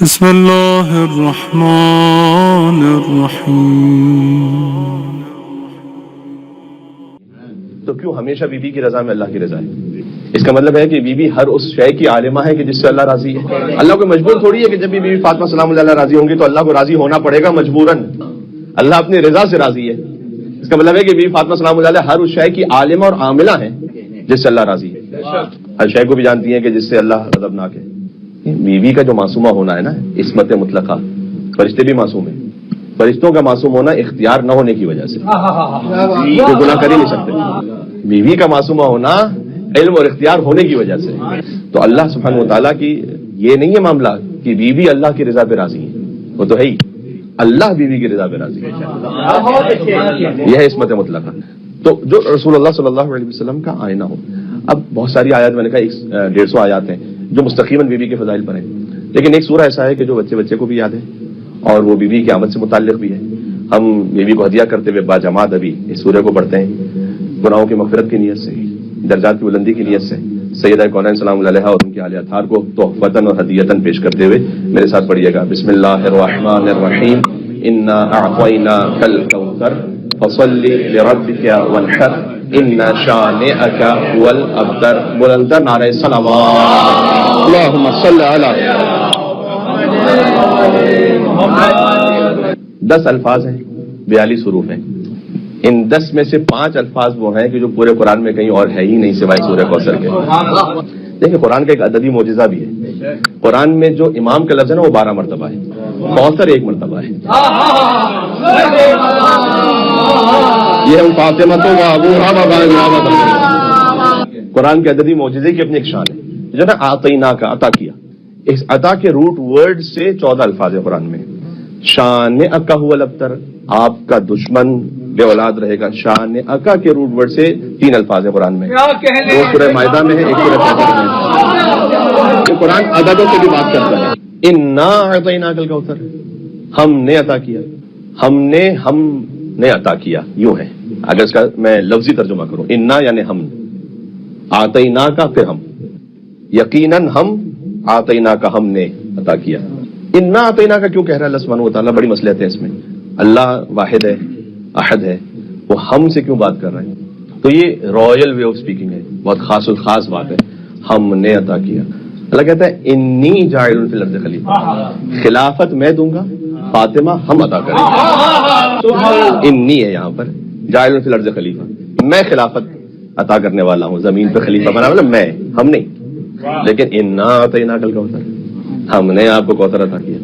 بسم اللہ الرحمن الرحیم۔ تو کیوں ہمیشہ بی بی کی رضا میں اللہ کی رضا ہے؟ اس کا مطلب ہے کہ بی بی ہر اس شے کی عالمہ ہے کہ جس سے اللہ راضی ہے۔ اللہ کو مجبور تھوڑی ہے کہ جب بھی بی بی فاطمہ سلام اللہ راضی ہوں گی تو اللہ کو راضی ہونا پڑے گا مجبوراً۔ اللہ اپنی رضا سے راضی ہے۔ اس کا مطلب ہے کہ بی بی فاطمہ سلام اللہ ہر اس شے کی عالمہ اور عاملہ ہے جس سے اللہ راضی ہے۔ ہر شے کو بھی جانتی ہیں کہ جس سے اللہ غضبناک ہے۔ بیوی کا جو معصومہ ہونا ہے نا، عصمت مطلقہ، فرشتے بھی معصوم ہیں۔ فرشتوں کا معصوم ہونا اختیار نہ ہونے کی وجہ سے، وہ گناہ کر ہی نہیں سکتے۔ بیوی کا معصومہ ہونا علم اور اختیار ہونے کی وجہ سے۔ تو اللہ سبحانہ و تعالیٰ کی یہ نہیں ہے معاملہ کہ بیوی اللہ کی رضا پہ راضی ہے، وہ تو ہے ہی، اللہ بیوی کی رضا پہ راضی ہے، یہ ہے عصمت مطلقہ۔ تو جو رسول اللہ صلی اللہ علیہ وسلم کا آئینہ ہو۔ اب بہت ساری آیات، میں نے کہا 150 آیات ہیں جو مستقیماً بیوی کے فضائل پر ہیں، لیکن ایک سورہ ایسا ہے کہ جو بچے کو بھی یاد ہے اور وہ بیوی کی آمد سے متعلق بھی ہے۔ ہم بیوی کو ہدیہ کرتے ہوئے باجماعت ابھی اس سورہ کو پڑھتے ہیں، گناہوں کی مغفرت کی نیت سے، درجات کی بلندی کی نیت سے، سیدہ کونین سلام اللہ علیہا اور ان کے آل اطہار کو تحفتاً اور ہدیتاً پیش کرتے ہوئے میرے ساتھ پڑھیے گا۔ بسم اللہ الرحمن الرحیم، انا اعطیناک الکوثر فصل لربک وانحر ان شانئک هو الابتر۔ بلندر نعرہ صلوات، اللہم صل علی۔ 10 الفاظ ہیں، 42 حروف ہیں۔ ان 10 میں سے 5 الفاظ وہ ہیں کہ جو پورے قرآن میں کہیں اور ہے ہی نہیں سوائے سورہ کوثر کے۔ دیکھیں قرآن کا ایک عددی معجزہ بھی ہے۔ قرآن میں جو امام کا لفظ ہے نا وہ 12 مرتبہ ہے، کوثر 1 مرتبہ ہے۔ یہ ہم فاطمہ تو قرآن کے عددی معجزے کی اپنی ایک شان ہے، جو نا آتینا کا عطا کیا، اس عطا کے روٹ ورڈ سے 14 الفاظ ہے قرآن میں۔ شان اکا هو الابتر، آپ کا دشمن بے اولاد رہے گا۔ شان اکا کے روٹ ورڈ سے 3 الفاظ ہے قرآن میں، 2 سورہ مائدہ میں ہے، 1 سورہ فاتحہ میں ہے۔ یہ قرآن عددوں سے بھی بات کرتا ہے۔ انا اعطیناک الکوثر، ہم نے عطا کیا، ہم نے عطا کیا، یوں ہے اگر اس کا میں لفظی ترجمہ کروں۔ انا یعنی ہم، آتینا کا پھر ہم، یقیناً ہم، آتینا کا ہم نے عطا کیا۔ انا آتینا کا کیوں کہہ رہا ہے اللہ سبحانہ و تعالیٰ؟ بڑی مصلحت ہے اس میں۔ اللہ واحد ہے، احد ہے، وہ ہم سے کیوں بات کر رہے ہیں؟ تو یہ رائل وے آف سپیکنگ ہے، بہت خاص الخاص بات ہے۔ ہم نے عطا کیا، اللہ کہتا ہے انی جاعل فی الارض خلیفہ، خلافت میں دوں گا، فاطمہ ہم عطا کریں گے۔ انی ہے یہاں پر، جاعل فی الارض خلیفہ، میں خلافت عطا کرنے والا ہوں، زمین پہ خلیفہ بنا والا میں، ہم نہیں۔ لیکن انا اعطیناک الکوثر، ہم نے آپ کو کوثر عطا کیا۔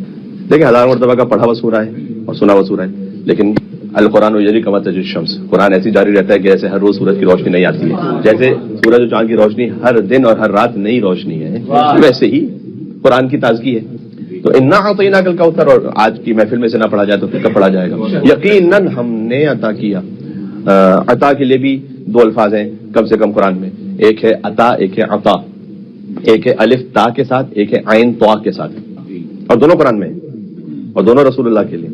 دیکھیں 1000 مرتبہ کا پڑھا ہوا سورہ ہے اور سنا ہوا سورہ ہے، لیکن القرآن یجری کما تجری الشمس، قرآن ایسی جاری رہتا ہے کہ جیسے ہر روز سورج کی روشنی نہیں آتی ہے، جیسے سورج و چاند کی روشنی ہر دن اور ہر رات نئی روشنی ہے، ویسے ہی قرآن کی تازگی ہے۔ تو انا اعطیناک الکوثر، اور آج کی محفل میں سے نہ پڑھا جائے تو پھر کب پڑھا جائے گا؟ یقیناً ہم نے عطا کیا۔ عطا کے لیے بھی 2 الفاظ ہیں کم سے کم قرآن میں، ایک ہے عطا، ایک ہے عطا، ایک ہے الف تا کے ساتھ، ایک ہے عین طا کے ساتھ، اور دونوں قرآن میں اور دونوں رسول اللہ کے لیے۔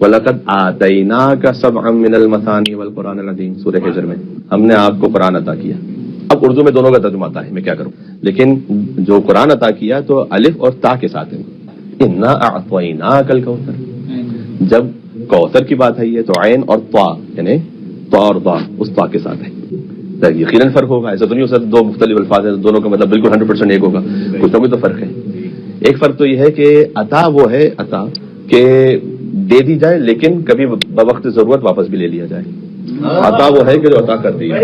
وَلَقَدْ آتَيْنَاكَ سَبْعًا مِّنَ الْمَثَانِي وَالْقُرْآنِ الْعَظِيمِ، سورہ حجر میں ہم نے آپ کو قرآن عطا کیا۔ اب اردو میں دونوں کا ترجمہ آتا ہے، میں کیا کروں، لیکن جو قرآن عطا کیا تو الف اور تا کے ساتھ ہے۔ اِنَّا أَعْطَيْنَاكَ الْكَوْثَرَ، جب کوثر کی بات ہے یہ تو عین اور طا، یعنی طا اور ضا، اس طا کے ساتھ ہے۔ یقیناً فرق ہوگا، ایسا تو نہیں ہو سکتا 2 مختلف الفاظ ہیں دونوں کا مطلب بالکل 100% ایک ہوگا، کچھ نہ کچھ تو فرق ہے۔ ایک فرق تو یہ ہے کہ عطا وہ ہے عطا کہ دے دی جائے لیکن کبھی بوقت ضرورت واپس بھی لے لیا جائے۔ عطا وہ ہے کہ جو عطا کر دی ہے۔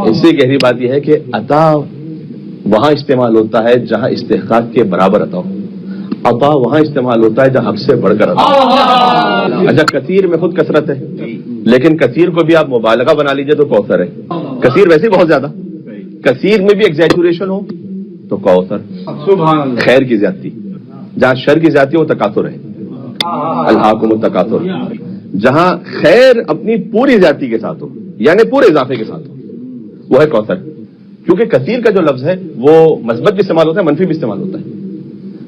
اس سے گہری بات یہ ہے کہ عطا وہاں استعمال ہوتا ہے جہاں استحقاق کے برابر عطا ہو، عطا وہاں استعمال ہوتا ہے جہاں حق سے بڑھ کر عطا ہو۔ اچھا کثیر میں خود کثرت ہے، لیکن کثیر کو بھی آپ مبالغہ بنا لیجئے تو کوثر ہے۔ کثیر ویسے بہت زیادہ، کثیر میں بھی ایگزیجریشن ہو تو کوثر، خیر کی زیادتی، جہاں شر کی زیادتی ہو تکاثر ہے، الہاکم التکاثر، جہاں خیر اپنی پوری زیادتی کے ساتھ ہو یعنی پورے اضافے کے ساتھ ہو وہ ہے کوثر۔ کیونکہ کثیر کا جو لفظ ہے وہ مثبت بھی استعمال ہوتا ہے، منفی بھی استعمال ہوتا ہے۔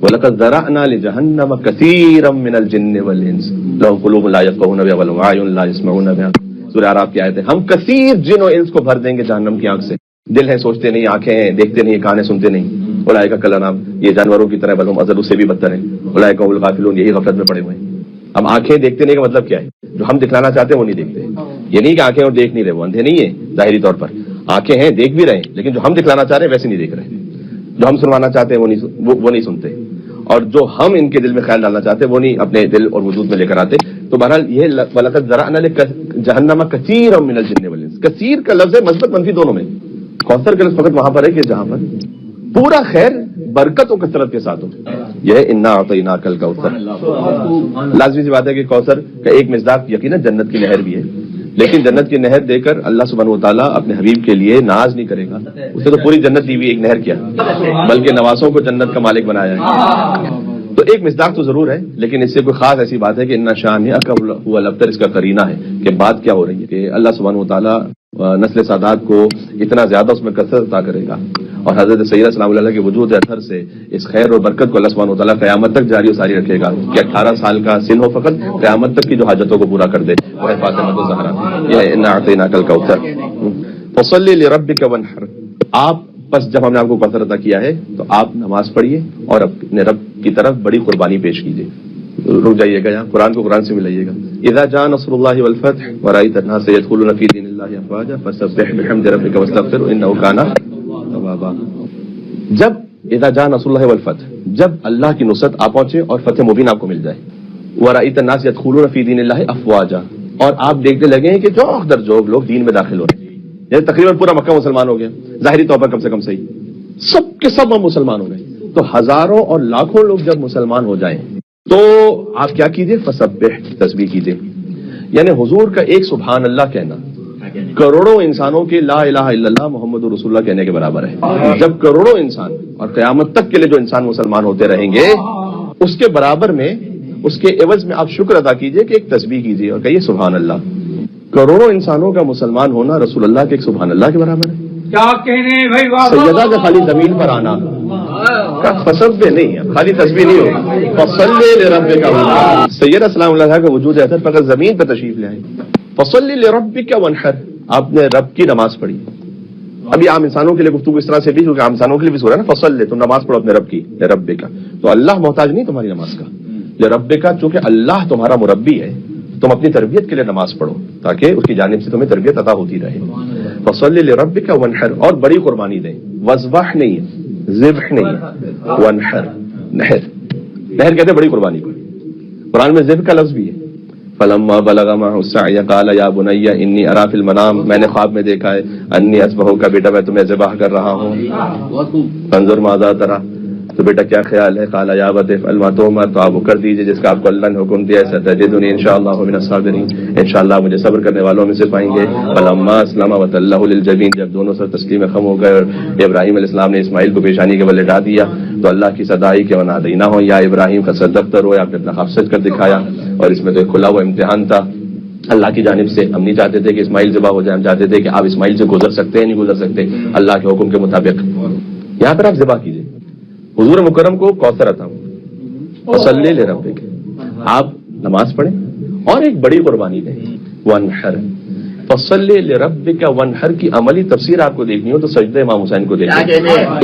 وَلَقَدْ ذَرَأْنَا لِجَهَنَّمَ كَثِيرًا مِّنَ الْجِنِّ وَالْإِنسِ لَهُمْ قُلُوبٌ لَا يَفْقَهُونَ بِهَا وَلَهُمْ أَعْيُنٌ لَا يَسْمَعُونَ بِهَا، سورہ اعراف کی آیت ہے۔ ہم کثیر جن و انس کو بھر دیں گے جہنم کی آگ سے، دل ہے سوچتے نہیں، آنکھیں ہیں دیکھتے نہیں، کان ہے سنتے نہیں، اولئک کالانعام، یہ جانوروں کی طرح بل ہم اضل، اس سے بھی بدتر ہیں، اولئک هم الغافلون، یہی غفلت میں پڑے ہوئے ہیں۔ اب آنکھیں دیکھتے نہیں کا مطلب کیا ہے؟ جو ہم دکھلانا چاہتے ہیں وہ نہیں دیکھتے۔ یہ نہیں کہ آنکھیں اور دیکھ نہیں رہے، وہ اندھے نہیں ہیں ظاہری طور پر، آنکھیں ہیں دیکھ بھی رہے ہیں، لیکن جو ہم دکھلانا چاہ رہے ہیں ویسے نہیں دیکھ رہے، جو ہم سنوانا چاہتے ہیں وہ نہیں سنتے، اور جو ہم ان کے دل میں خیال ڈالنا چاہتے ہیں وہ نہیں اپنے دل اور وجود میں لے کر آتے۔ تو بہرحال یہ وَلَقَدْ ذَرَأْنَا لِجَهَنَّمَ كَثِيرًا مِنَ الْجِنِّ وَالْإِنسِ، کثیر کا لفظ ہے مثبت منفی دونوں میں، کوثر کا لفظ فقط وہاں پر ہے کہ جہاں پر پورا خیر برکت و کثرت کے ساتھ ہو، یہ ہے اِنَّا أَعْطَيْنَاكَ الْكَوْثَرَ۔ لازمی سی بات ہے کہ کوثر کا ایک مصداق یقیناً جنت کی نہر بھی ہے، لیکن جنت کی نہر دے کر اللہ سبحانہ وتعالیٰ اپنے حبیب کے لیے ناز نہیں کرے گا، اسے تو پوری جنت دی ہوئی ایک نہر کیا، بلکہ نوازوں کو جنت کا مالک بنایا ہے۔ تو ایک مصداق تو ضرور ہے، لیکن اس سے کوئی خاص ایسی بات ہے کہ ان شانئک هو الابتر، اس کا قرینہ ہے کہ بات کیا ہو رہی ہے کہ اللہ سبحانہ وتعالیٰ نسل سادات کو اتنا زیادہ اس میں کثرت عطا کرے گا، اور حضرت سیدنا سلام اللہ علیہ کے وجود اثر سے اس خیر اور برکت کو اللہ سبحانہ وتعالیٰ قیامت تک جاری و ساری رکھے گا کہ 18 سال کا سن ہو فقط قیامت تک کی جو حاجتوں کو پورا کر دے، وہ ہے فاطمہ الزہرا، یہ انا اعطیناک الکوثر فصلی لربک وانحر۔ آپ بس جب ہم نے آپ کو کوثر عطا کیا ہے تو آپ نماز پڑھیے اور اپنے رب کی طرف بڑی قربانی پیش کیجیے۔ رک جائیے گا یہاں، قرآن کو قرآن سے ملائیے گا۔ اذا جاء نصر اللہ والفتح ورأیت الناس يدخلون فی دین اللہ افواجا فسبح بحمد ربک واستغفرہ انہ کان توابا۔ جب اذا جاء نصر اللہ والفتح، جب اللہ کی نصرت آ پہنچے اور فتح مبین آپ کو مل جائے، ورأیت الناس يدخلون فی دین اللہ افواجا، اور آپ دیکھنے لگے ہیں کہ جوق در جوق لوگ دین میں داخل ہو رہے ہیں، یعنی تقریباً پورا مکہ مسلمان ہو گیا، ظاہری طور پر کم سے کم صحیح، سب کے سب ہم مسلمان ہو گئے۔ تو ہزاروں اور لاکھوں لوگ جب مسلمان ہو جائیں تو آپ کیا کیجئے؟ فسبح، تسبیح کیجئے، یعنی حضور کا ایک سبحان اللہ کہنا کروڑوں انسانوں کے لا الہ الا اللہ محمد رسول اللہ کہنے کے برابر ہے۔ جب کروڑوں انسان اور قیامت تک کے لیے جو انسان مسلمان ہوتے رہیں گے، اس کے برابر میں، اس کے عوض میں آپ شکر ادا کیجئے کہ ایک تسبیح کیجئے اور کہیے سبحان اللہ۔ کروڑوں انسانوں کا مسلمان ہونا رسول اللہ کے ایک سبحان اللہ کے برابر ہے۔ کیا کہنے بھائی، سیدہ کا خالی زمین پر آنا کا فسبح نہیں ہے، خالی تسبیح نہیں ہوگی، فصلی لربک وانحر۔ سیدہ سلام اللہ کا وجود اثر فقط زمین پہ تشریف لے آئے، فصلی لربک وانحر، آپ نے رب کی نماز پڑھی۔ ابھی عام انسانوں کے لیے گفتگو اس طرح سے بھی، کیونکہ عام انسانوں کے لیے بھی سورہ ہے نا، فصلی، تم نماز پڑھو اپنے رب کی، لربک، تو اللہ محتاج نہیں تمہاری نماز کا، لربک، چونکہ اللہ تمہارا مربی ہے، تم اپنی تربیت کے لیے نماز پڑھو تاکہ اس کی جانب سے تمہیں تربیت عطا ہوتی رہے۔ فصلی لربک وانحر، اور بڑی قربانی دیں، وذبح نہیں ہے، ذبح نہیں ہے، وانحر، نحر، نحر کہتے ہیں بڑی قربانی کو، قرآن میں ذبح کا لفظ بھی ہے۔ فلما بلغ معه السعي قال يا بني اني ارى في المنام، میں نے خواب میں دیکھا ہے، انی اذبحک، بیٹا میں تمہیں ذبح کر رہا ہوں، فانظر ماذا ترى، تو بیٹا کیا خیال ہے؟ قال یا ابت افعل ما تؤمر، تو آپ وہ کر دیجیے جس کا آپ کو اللہ نے حکم دیا ہے، ستجدنی انشاءاللہ من الصابرین، انشاءاللہ مجھے صبر کرنے والوں میں سے پائیں گے۔ فلما اسلم وتلہ للجبین، جب دونوں سر تسلیم خم ہو گئے اور ابراہیم علیہ السلام نے اسماعیل کو پیشانی کے بل لٹا دیا، تو اللہ کی صدا آئی کہ ونادیناہ یا ابراہیم، قد صدقت رؤیا، آپ نے اپنا خواب سچ کر دکھایا، اور اس میں تو ایک کھلا ہوا امتحان تھا اللہ کی جانب سے۔ ہم نہیں چاہتے تھے کہ اسماعیل ذبح ہو جائے، ہم چاہتے تھے کہ آپ اسماعیل سے گزر سکتے ہیں نہیں گزر سکتے، اللہ کے حکم کے مطابق یہاں پر آپ ذبح کیجیے، حضور مکرم کو کوثر عطا ہو، فصلی لربک، آپ نماز پڑھیں اور ایک بڑی قربانی دیں، وانحر، فصلی لربک وانحر کی عملی تفسیر آپ کو دیکھنی ہو تو سجدہ امام حسین کو دیکھیں،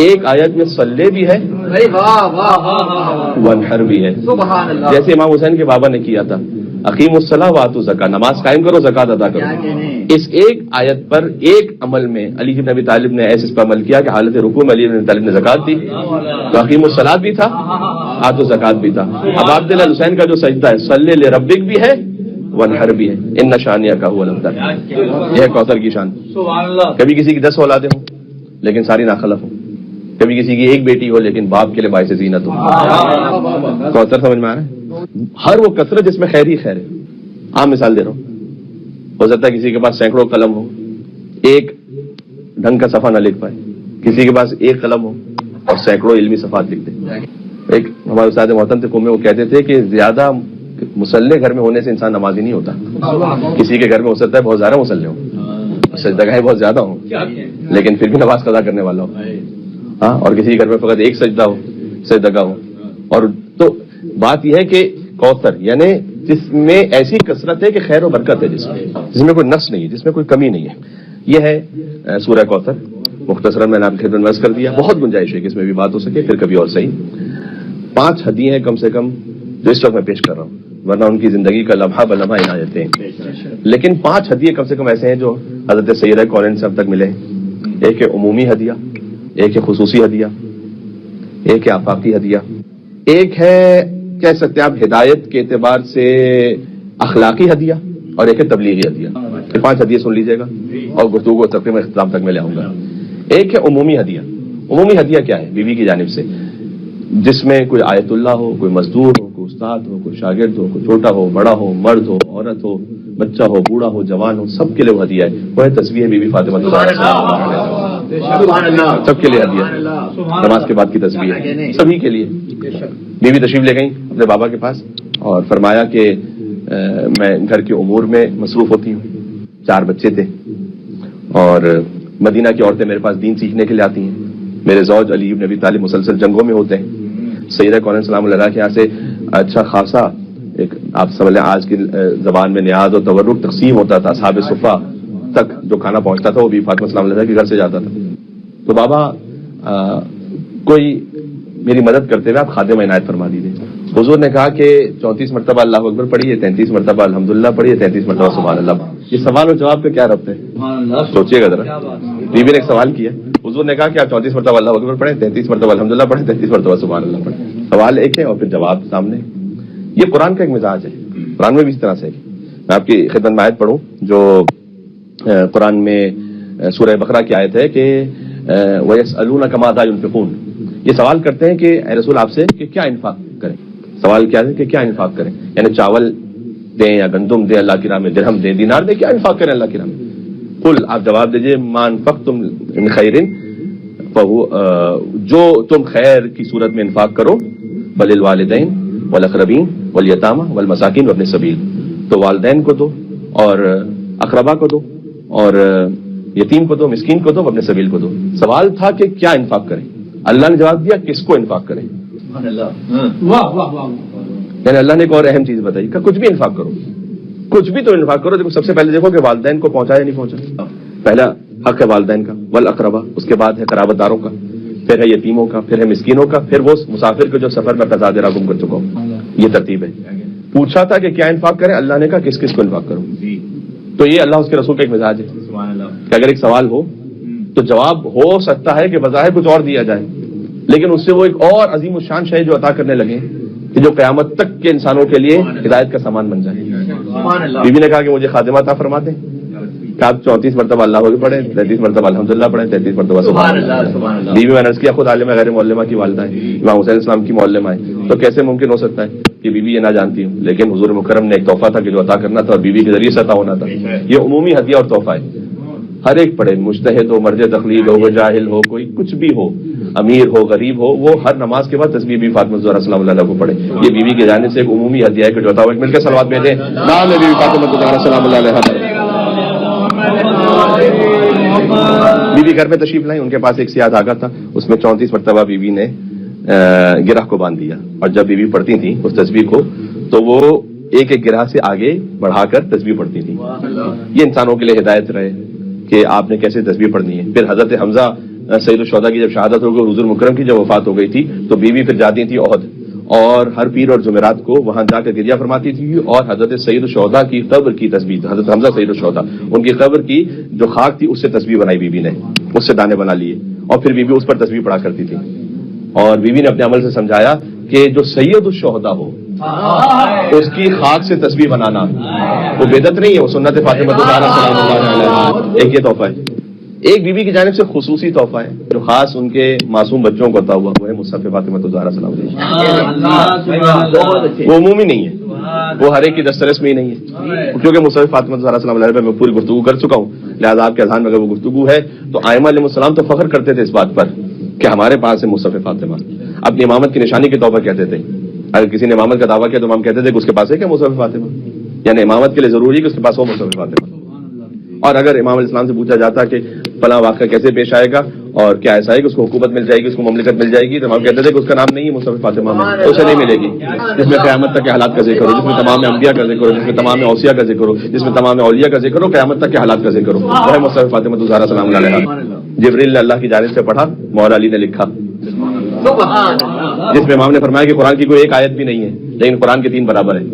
ایک آیت میں صلی بھی ہے وانحر بھی ہے، جیسے امام حسین کے بابا نے کیا تھا، اقیم الصلاۃ وآتوا الزکاۃ، نماز قائم کرو زکات ادا کرو۔ اس ایک آیت پر ایک عمل میں علی بن ابی طالب نے ایسے اس پر عمل کیا کہ حالت رکوع میں علی بن ابی طالب نے زکات دی، تو اقیم الصلاۃ بھی تھا، آتوا الزکات بھی تھا۔ اب عبداللہ حسین کا جو سجدہ ہے صلی لربک بھی ہے، وانحر بھی ہے، ان شانئک هو الابتر، یہ ہے کوثر کی شان۔ کبھی کسی کی 10 اولادیں ہوں لیکن ساری ناخلف ہوں، کبھی کسی کی ایک بیٹی ہو لیکن باپ کے لیے باعث زینت ہو، کوثر سمجھ میں آ رہا ہے؟ ہر وہ کثرت جس میں خیر ہی خیر ہے۔ عام مثال دے رہا ہوں، ہو سکتا ہے کسی کے پاس سینکڑوں قلم ہو، ایک ڈھنگ کا صفحہ نہ لکھ پائے، کسی کے پاس ایک قلم ہو اور سینکڑوں علمی صفحات لکھ دے۔ ایک ہمارے استاد محترم تھے قوم میں، وہ کہتے تھے کہ زیادہ مسلح گھر میں ہونے سے انسان نمازی نہیں ہوتا، کسی کے گھر میں ہو سکتا ہے بہت زیادہ مسلح ہوں، سجدہ بہت زیادہ ہوں لیکن پھر بھی نماز قضا کرنے والا ہو، ہاں، اور کسی کے گھر میں فقط ایک سجدہ ہو، سجدہ ہو۔ اور تو بات یہ ہے کہ کوثر یعنی جس میں ایسی کثرت ہے کہ خیر و برکت ہے، جس میں کوئی نقص نہیں ہے، جس میں کوئی کمی نہیں ہے، یہ ہے سورہ کوثر۔ مختصراً میں نے آپ کی خدمت میں عرض کر دیا، بہت گنجائش ہے کہ اس میں بھی بات ہو سکے، پھر کبھی اور صحیح. 5 ہدیے ہیں کم سے کم جو اس وقت میں پیش کر رہا ہوں، ورنہ ان کی زندگی کا لمحہ بلمحہ عنایتیں ہیں. لیکن 5 ہدیے کم سے کم ایسے ہیں جو حضرت سیدہ کونین سے اب تک ملے ہیں. ایک ہے عمومی ہدیہ، ایک ہے خصوصی ہدیہ، ایک ہے آفاقی ہدیہ، ایک ہے کہہ سکتے ہیں آپ ہدایت کے اعتبار سے اخلاقی ہدیہ، اور ایک ہے تبلیغی ہدیہ. 5 ہدیے سن لیجیے گا اور گفتگو تقریباً اختتام تک میں لے آؤں گا. ایک ہے عمومی ہدیہ. عمومی ہدیہ کیا ہے؟ بیوی کی جانب سے، جس میں کوئی آیت اللہ ہو، کوئی مزدور ہو، کوئی استاد ہو، کوئی شاگرد ہو، کوئی چھوٹا ہو، بڑا ہو، مرد ہو، عورت ہو، بچہ ہو، بوڑھا ہو، جوان ہو، سب کے لیے وہ ہدیہ ہے. وہ ہے تصویر بی بی فاطمہ سب کے لیے ہدیہ ہے. نماز کے بعد کی تصویر سبھی کے لیے. بیوی تشریف لے گئیں اپنے بابا کے پاس اور فرمایا کہ میں گھر کے امور میں مصروف ہوتی ہوں. 4 بچے تھے اور مدینہ کی عورتیں میرے پاس دین سیکھنے کے لیے آتی ہیں. میرے زوج علی بن ابی طالب مسلسل جنگوں میں ہوتے ہیں. سیدہ کونین سلام اللہ کے یہاں سے اچھا خاصا ایک آپ سمجھ لیں آج کی زبان میں نیاز اور تورک تقسیم ہوتا تھا. اصحاب صفہ تک جو کھانا پہنچتا تھا وہ بھی فاطمہ سلام اللہ کے گھر سے جاتا تھا. تو بابا کوئی میری مدد کرتے ہوئے آپ خادم عنایت فرما دیجیے. حضور نے کہا کہ 34 مرتبہ اللہ اکبر پڑھیے، 33 مرتبہ الحمدللہ پڑھیے، 33 مرتبہ سبحان اللہ. یہ سوال اور جواب کا کیا ربط ہے؟ سوچیے گا ذرا. بیوی نے ایک سوال کیا، حضور نے کہا کہ آپ 34 مرتبہ اللہ اکبر پڑھیں، 33 مرتبہ الحمدللہ پڑھیں، 33 مرتبہ سبحان اللہ پڑھیں. سوال ایک ہے اور پھر جواب سامنے. یہ قرآن کا ایک مزاج ہے. قرآن میں بھی اس طرح سے ہے. میں آپ کی خدمت میں آیت پڑھوں جو قرآن میں سورہ بقرہ کی آیت ہے کہ وَيَسْأَلُونَكَ مَاذَا يُنْفِقُونَ. یہ سوال کرتے ہیں کہ اے رسول آپ سے کہ کیا انفاق کریں. سوال کیا ہے کہ کیا انفاق کریں، یعنی چاول دیں یا گندم دیں اللہ کی راہ میں، درہم دیں، دینار دیں، کیا انفاق کریں اللہ کی راہ میں. قل آپ جواب دیجئے ما انفقتم من خیر جو تم خیر کی صورت میں انفاق کرو فللوالدین والاقربین والیتامى والمساکین وابن السبیل. تو والدین کو دو اور اقربا کو دو اور یتیم کو دو، مسکین کو دو، وابن السبیل کو دو. سوال تھا کہ کیا انفاق کریں. اللہ نے جواب دیا کس کو انفاق کریں. یعنی اللہ نے ایک اور اہم چیز بتائی کہ کچھ بھی انفاق کرو، کچھ بھی تو انفاق کرو. دیکھو سب سے پہلے دیکھو کہ والدین کو پہنچا یا نہیں پہنچا. پہلا حق ہے والدین کا، والاقربا، اس کے بعد ہے قرابت داروں کا، پھر ہے یتیموں کا، پھر ہے مسکینوں کا، پھر وہ مسافر کو جو سفر میں قضا دے رہا گم کر چکا ہوں. یہ ترتیب ہے. پوچھا تھا کہ کیا انفاق کریں، اللہ نے کہا کس کس کو انفاق کرو. تو یہ اللہ اس کے رسول کا ایک مزاج ہے کہ اگر ایک سوال ہو تو جواب ہو سکتا ہے کہ بظاہر کچھ اور دیا جائے، لیکن اس سے وہ ایک اور عظیم الشان شے جو عطا کرنے لگے کہ جو قیامت تک کے انسانوں کے لیے ہدایت کا سامان بن جائے. بیوی نے کہا کہ مجھے خادمہ عطا فرما دیں کہ آپ 34 مرتبہ اللہ اکبر پڑھیں، 33 مرتبہ الحمدللہ پڑھیں، 33 مرتبہ سبحان اللہ. بیوی میں نے عرض کیا خود عالمہ غیر معلمہ کی والدہ ہے، امام حسین السلام کی معلمہ ہے، تو کیسے ممکن ہو سکتا ہے کہ بیوی یہ نہ جانتی ہوں. لیکن حضور مکرم نے ایک تحفہ تھا کہ جو عطا کرنا تھا اور بیوی کے ذریعے سے عطا ہونا تھا. یہ عمومی ہدیہ اور تحفہ ہے. ہر ایک پڑھے، مجتہد ہو، مرجع تقلید ہو، جاہل ہو، کوئی کچھ بھی ہو، امیر ہو، غریب ہو، وہ ہر نماز کے بعد تسبیح بی فاطمہ الزہرا سلام اللہ علیہ کو پڑھے. یہ بیوی کی جانب سے ایک عمومی ہدیہ ہے کہ جو عطا ہوا. مل کے صلوات بھیجیں نام ہے بی بی فاطمہ الزہرا سلام اللہ علیہ. بیوی گھر میں تشریف لائیں، ان کے پاس ایک سیاہ دھاگا تھا، اس میں 34 مرتبہ بیوی نے گرہ کو باندھ دیا. اور جب بیوی پڑھتی تھی اس تسبیح کو تو وہ ایک ایک گرہ سے آگے بڑھا کر تسبیح پڑھتی تھی. یہ انسانوں کے لیے ہدایت رہے کہ آپ نے کیسے تسبیح پڑھنی ہے. پھر حضرت حمزہ سید الشہداء کی جب شہادت ہو گئی، حضور مکرم کی جب وفات ہو گئی تھی تو بیوی پھر جاتی تھی احد اور ہر پیر اور جمعرات کو وہاں جا کے گریہ فرماتی تھی اور حضرت سید الشہداء کی قبر کی تسبیح، حضرت حمزہ سید الشہداء ان کی قبر کی جو خاک تھی اس سے تسبیح بنائی بیوی نے، اس سے دانے بنا لیے اور پھر بیوی اس پر تسبیح پڑھا کرتی تھی. اور بیوی نے اپنے عمل سے سمجھایا کہ جو سید الشہداء ہو اس کی خاک سے تسبیح بنانا وہ بدعت نہیں ہے، وہ سنت فاطمہ الزہرا سلام اللہ علیہ. ایک یہ تحفہ ہے. ایک بیوی کی جانب سے خصوصی تحفہ ہے جو خاص ان کے معصوم بچوں کو عطا ہوا، وہ ہے مصحف فاطمہ الزہرا سلام اللہ. وہ عمومی نہیں ہے، وہ ہر ایک کی دسترس میں ہی نہیں ہے، کیونکہ مصحف فاطمہ الزہرا سلام اللہ میں پوری گفتگو کر چکا ہوں. لہٰذا آپ کے اذہان میں اگر وہ گفتگو ہے تو ائمہ علیہ السلام تو فخر کرتے تھے اس بات پر کہ ہمارے پاس ہے مصحف فاطمہ. اپنی امامت کی نشانی کے طور پر کہتے تھے. اگر کسی نے امامت کا دعویٰ کیا تو ہم کہتے تھے کہ اس کے پاس ہے کیا مصحف فاطمہ، یعنی امامت کے لیے ضروری ہے کہ اس کے پاس ہو مصحف فاطمہ. اور اگر امام علیہ السلام سے پوچھا جاتا کہ فلاں واقعہ کیسے پیش آئے گا اور کیا ایسا ہے کہ اس کو حکومت مل جائے گی، اس کو مملکت مل جائے گی، تو ہم کہتے تھے کہ اس کا نام نہیں ہے مصحف فاطمہ میں، تو اسے نہیں ملے گی. جس میں قیامت تک کے حالات کا ذکر ہو، جس میں تمام انبیاء کا ذکر ہو، جس میں تمام اوصیاء کا ذکر ہو، جس میں تمام اولیاء کا ذکر ہو، قیامت تک کے حالات کا ذکر ہو، وہ ہے مصحف فاطمہ الزہرا سلام اللہ علیہ. جبریل نے اللہ کی جانب سے پڑھا، مولا علی نے لکھا، جس میں امام نے فرمایا کہ قرآن کی کوئی ایک آیت بھی نہیں ہے لیکن قرآن کے 3 برابر ہے۔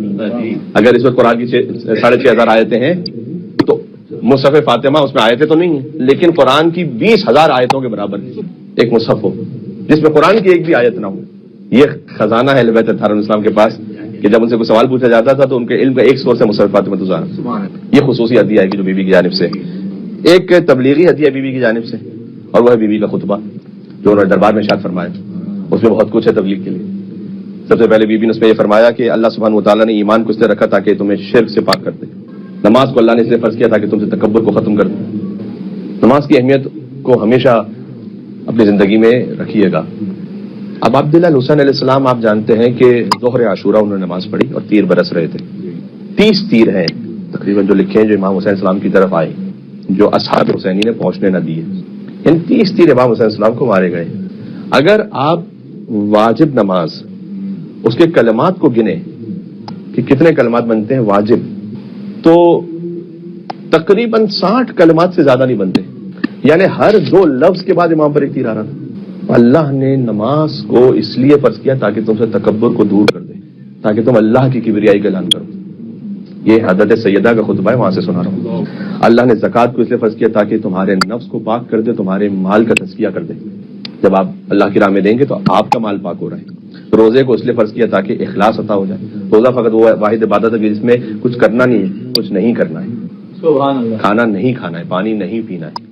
اگر اس وقت قرآن کی 6,500 آیتیں ہیں تو مصحف فاطمہ اس میں آیتیں تو نہیں ہیں لیکن قرآن کی 20,000 آیتوں کے برابر ایک مصحف ہو جس میں قرآن کی ایک بھی آیت نہ ہو۔ یہ خزانہ ہے اہل بیت اطہار الاسلام کے پاس کہ جب ان سے کوئی سوال پوچھا جاتا تھا تو ان کے علم کا ایک سورس ہے مصحف فاطمہ الزہرا۔ یہ خصوصی ہدیہ ہے کہ جو بی بی کی جانب سے، ایک تبلیغی ہدیہ بی بی کی جانب سے، اور وہ ہے بی بی کا خطبہ جو انہوں نے دربار میں ارشاد فرمایا۔ اس میں بہت کچھ ہے تبلیغ کے لیے۔ سب سے پہلے بی بی نے اس میں یہ فرمایا کہ اللہ سبحانہ و تعالیٰ نے ایمان کو اس لیے رکھا تاکہ تمہیں شرک سے پاک کر دے۔ نماز کو اللہ نے اس لیے فرض کیا تاکہ تم سے تکبر کو ختم کر دے۔ نماز کی اہمیت کو ہمیشہ اپنی زندگی میں رکھیے گا۔ اب عبداللہ حسین علیہ السلام آپ جانتے ہیں کہ ظہر عاشوراء انہوں نے نماز پڑھی اور تیر برس رہے تھے۔ 30 تیر ہیں تقریباً جو لکھے ہیں جو امام حسین السلام کی طرف آئے، جو اصحاب حسینی نے پہنچنے نہ دیے۔ ان 30 تیر امام حسین السلام کو مارے گئے۔ اگر آپ واجب نماز اس کے کلمات کو گنے کہ کتنے کلمات بنتے ہیں واجب، تو تقریباً 60 کلمات سے زیادہ نہیں بنتے، یعنی ہر 2 لفظ کے بعد امام پر ایک تیر آ رہا تھا۔ اللہ نے نماز کو اس لیے فرض کیا تاکہ تم سے تکبر کو دور کر دے، تاکہ تم اللہ کی کبریائی کا اعلان کرو۔ یہ حضرت سیدہ کا خطبہ ہے، وہاں سے سنا رہا ہوں۔ اللہ نے زکوٰۃ کو اس لیے فرض کیا تاکہ تمہارے نفس کو پاک کر دے، تمہارے مال کا تزکیہ کر دے۔ جب آپ اللہ کی راہ میں دیں گے تو آپ کا مال پاک ہو رہا ہے۔ روزے کو اس لیے فرض کیا تاکہ اخلاص عطا ہو جائے۔ روزہ فقط وہ واحد عبادت ہے جس میں کچھ کرنا نہیں ہے، کچھ نہیں کرنا ہے، سبحان اللہ، کھانا نہیں کھانا ہے، پانی نہیں پینا ہے،